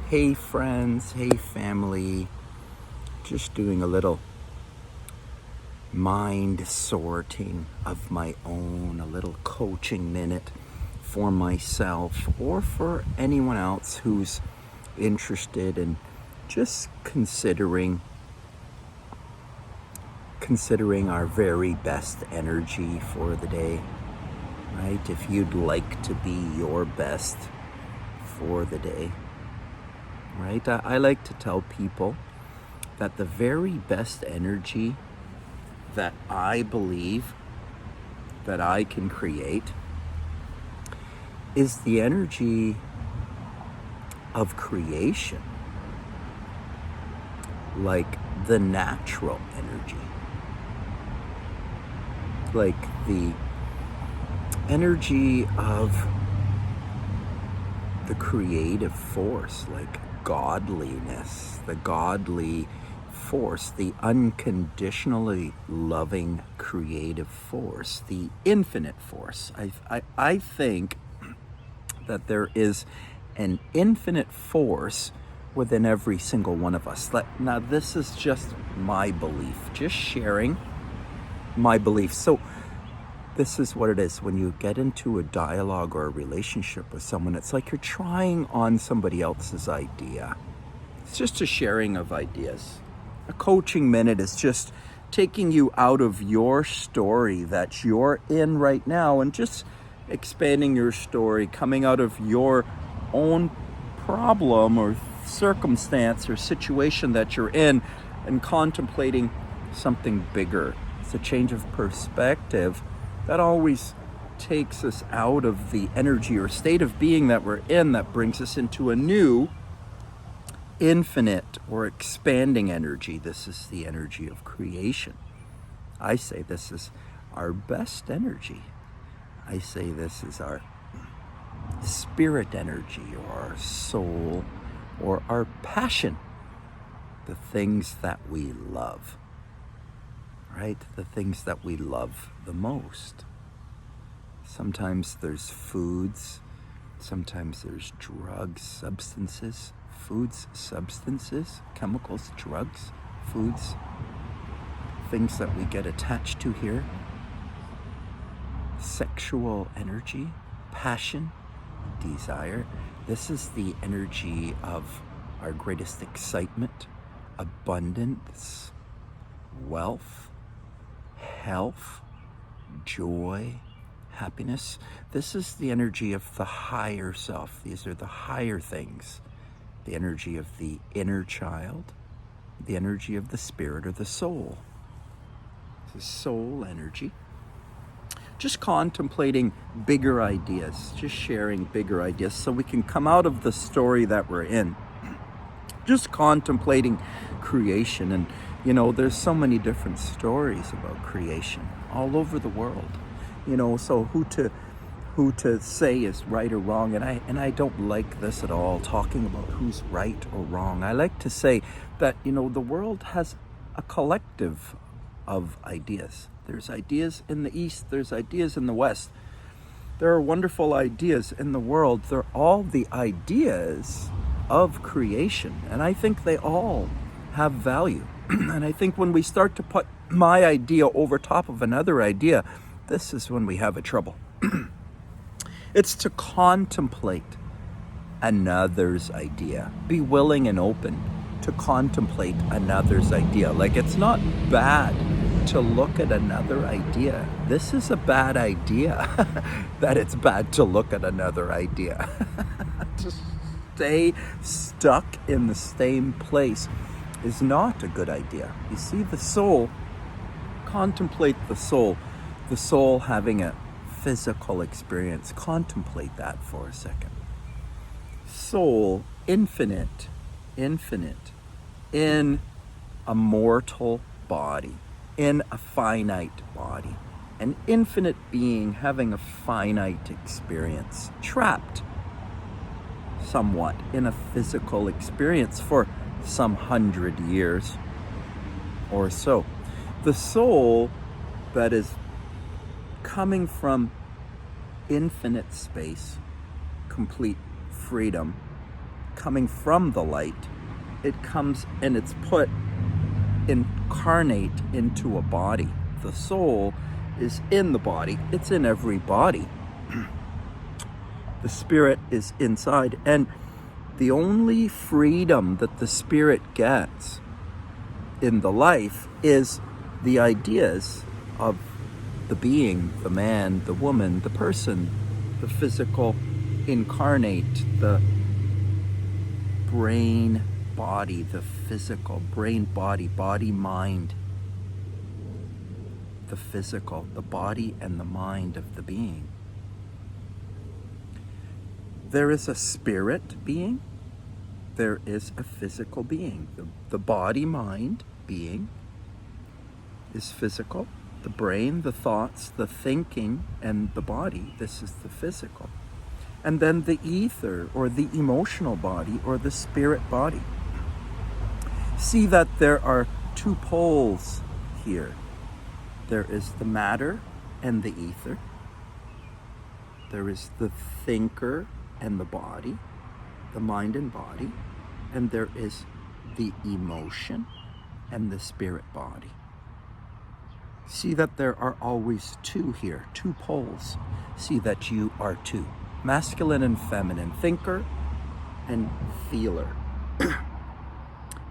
Hey friends, hey family, just doing a little mind sorting of my own, a little coaching minute for myself or for anyone else who's interested in just considering our very best energy for the day, right? If you'd like to be your best for the day. Right? I like to tell people that the very best energy that I believe that I can create is the energy of creation, like the natural energy, like the energy of the creative force, like godliness, the godly force, the unconditionally loving creative force, the infinite force. I think that there is an infinite force within every single one of us. Now, this is just my belief, just sharing my belief. So this is what it is when you get into a dialogue or a relationship with someone. It's like you're trying on somebody else's idea. It's just a sharing of ideas. A coaching minute is just taking you out of your story that you're in right now and just expanding your story, coming out of your own problem or circumstance or situation that you're in and contemplating something bigger. It's a change of perspective that always takes us out of the energy or state of being that we're in, that brings us into a new infinite or expanding energy. This is the energy of creation. I say this is our best energy. I say this is our spirit energy or our soul or our passion, the things that we love. Right? The things that we love the most. Sometimes there's foods, sometimes there's drugs, substances, foods, substances, chemicals, drugs, foods, things that we get attached to here. Sexual energy, passion, desire. This is the energy of our greatest excitement, abundance, wealth, health, joy, happiness. This is the energy of the higher self. These are the higher things. The energy of the inner child, the energy of the spirit or the soul. The soul energy. Just contemplating bigger ideas, just sharing bigger ideas so we can come out of the story that we're in. Just contemplating creation. And there's so many different stories about creation all over the world. So who to say is right or wrong, and I don't like this at all, talking about who's right or wrong. I like to say that the world has a collective of ideas. There's ideas in the East, there's ideas in the West. There are wonderful ideas in the world. They're all the ideas of creation, and I think they all have value. And I think when we start to put my idea over top of another idea, this is when we have a trouble. It's to contemplate another's idea. Be willing and open to contemplate another's idea. Like, it's not bad to look at another idea. This is a bad idea that it's bad to look at another idea. To stay stuck in the same place is not a good idea. You see, the soul, contemplate the soul having a physical experience. Contemplate that for a second. Soul, infinite, in a mortal body, in a finite body, an infinite being having a finite experience, trapped somewhat in a physical experience for some 100 years or so. The soul that is coming from infinite space, complete freedom, coming from the light. It comes and it's put incarnate into a body. The soul is in the body. It's in every body. The spirit is inside. And the only freedom that the spirit gets in the life is the ideas of the being, the man, the woman, the person, the physical incarnate, the brain, body, the physical, brain, body, body, mind, the physical, the body and the mind of the being. There is a spirit being, there is a physical being. The body, mind being is physical. The brain, the thoughts, the thinking, and the body, this is the physical. And then the ether, or the emotional body, or the spirit body. See that there are two poles here. There is the matter and the ether. There is the thinker and the body, the mind and body. And there is the emotion and the spirit body. See that there are always two here, two poles. See that you are two, masculine and feminine, thinker and feeler,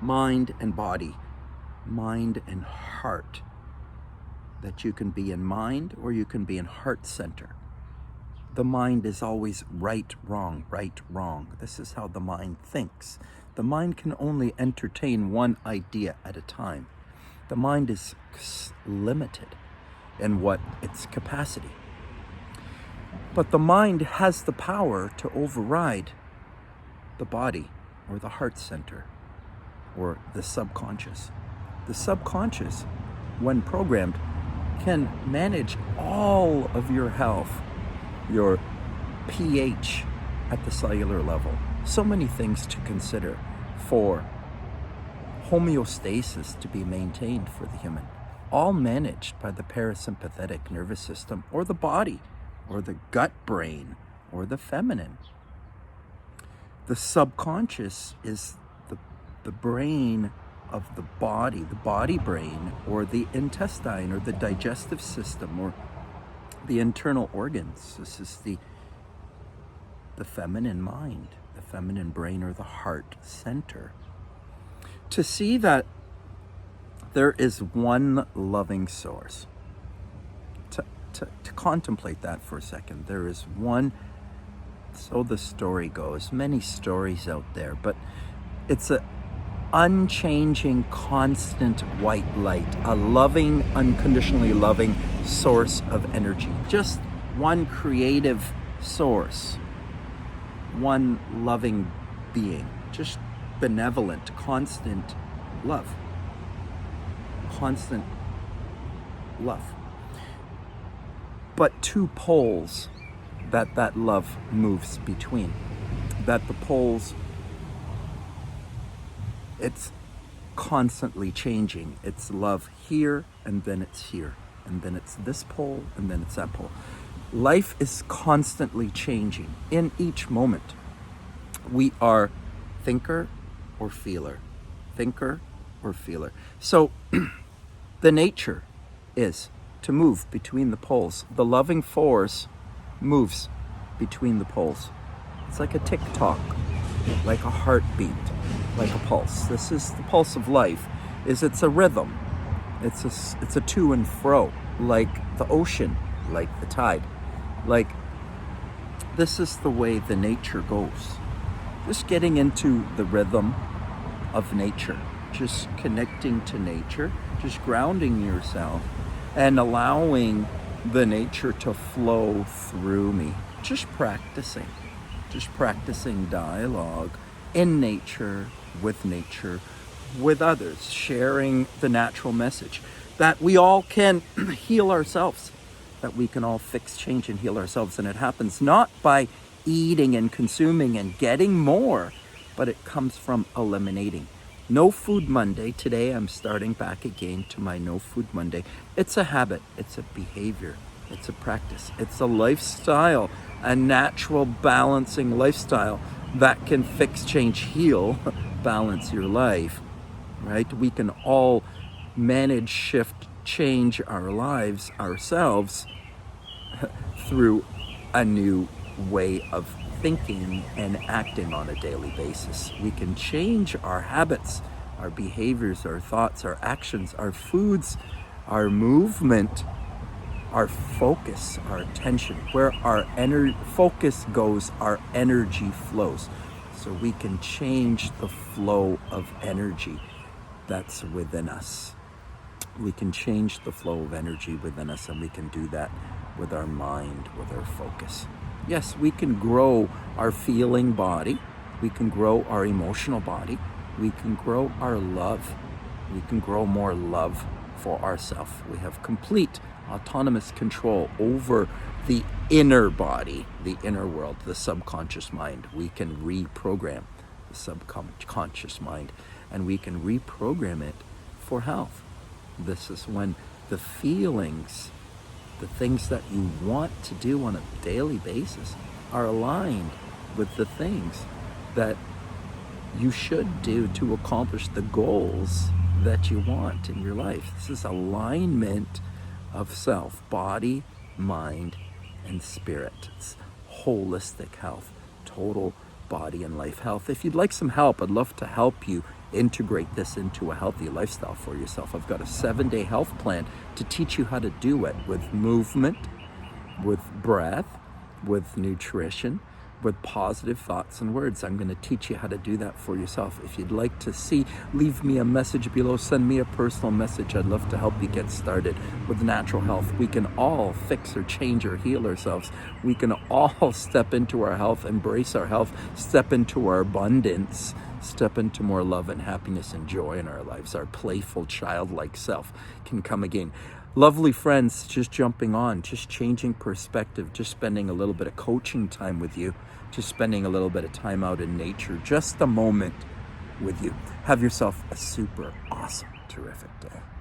mind and body, mind and heart. That you can be in mind or you can be in heart center. The mind is always right, wrong, right, wrong. This is how the mind thinks. The mind can only entertain one idea at a time. The mind is limited in what its capacity. But the mind has the power to override the body or the heart center or the subconscious. The subconscious, when programmed, can manage all of your health, your pH at the cellular level. So many things to consider for homeostasis to be maintained for the human, all managed by the parasympathetic nervous system or the body or the gut brain or the feminine. The subconscious is the brain of the body brain, or the intestine or the digestive system or the internal organs. This is the feminine mind, the feminine brain or the heart center. To see that there is one loving source, to contemplate that for a second. There is one, so the story goes, many stories out there, but it's a unchanging, constant white light, a loving, unconditionally loving source of energy. Just one creative source, one loving being, just benevolent, constant love. Constant love. But two poles that love moves between. That the poles, it's constantly changing. It's love here, and then it's here. And then it's this pole, and then it's that pole. Life is constantly changing in each moment. We are thinker or feeler. Thinker or feeler. So the nature is to move between the poles. The loving force moves between the poles. It's like a tick-tock, like a heartbeat, like a pulse. This is the pulse of life. It's a rhythm. It's a to and fro, like the ocean, like the tide. Like, this is the way the nature goes. Just getting into the rhythm of nature, just connecting to nature, just grounding yourself and allowing the nature to flow through me. Just practicing dialogue in nature, with others, sharing the natural message that we all can heal ourselves, that we can all fix, change, and heal ourselves. And it happens not by eating and consuming and getting more, but it comes from eliminating. No Food Monday. Today I'm starting back again to my No Food Monday. It's a habit, it's a behavior, it's a practice, it's a lifestyle, a natural balancing lifestyle that can fix, change, heal, balance your life, right? We can all manage, shift, change our lives ourselves through a new way of thinking and acting on a daily basis. We can change our habits, our behaviors, our thoughts, our actions, our foods, our movement, our focus, our attention. Where our focus goes, our energy flows. So we can change the flow of energy that's within us. We can change the flow of energy within us, and we can do that with our mind, with our focus. Yes, we can grow our feeling body. We can grow our emotional body. We can grow our love. We can grow more love for ourselves. We have complete autonomous control over the inner body, the inner world, the subconscious mind. We can reprogram the subconscious mind, and we can reprogram it for health. This is when the feelings, the things that you want to do on a daily basis, are aligned with the things that you should do to accomplish the goals that you want in your life. This is alignment of self, body, mind, and spirit. It's holistic health, total body and life health. If you'd like some help, I'd love to help you integrate this into a healthy lifestyle for yourself. I've got a 7-day health plan to teach you how to do it with movement, with breath, with nutrition, with positive thoughts and words. I'm going to teach you how to do that for yourself. If you'd like to see, leave me a message below, send me a personal message. I'd love to help you get started with natural health. We can all fix or change or heal ourselves. We can all step into our health, embrace our health, step into our abundance, step into more love and happiness and joy in our lives. Our playful, childlike self can come again. Lovely friends, just jumping on, just changing perspective, just spending a little bit of coaching time with you, just spending a little bit of time out in nature, just a moment with you. Have yourself a super awesome, terrific day.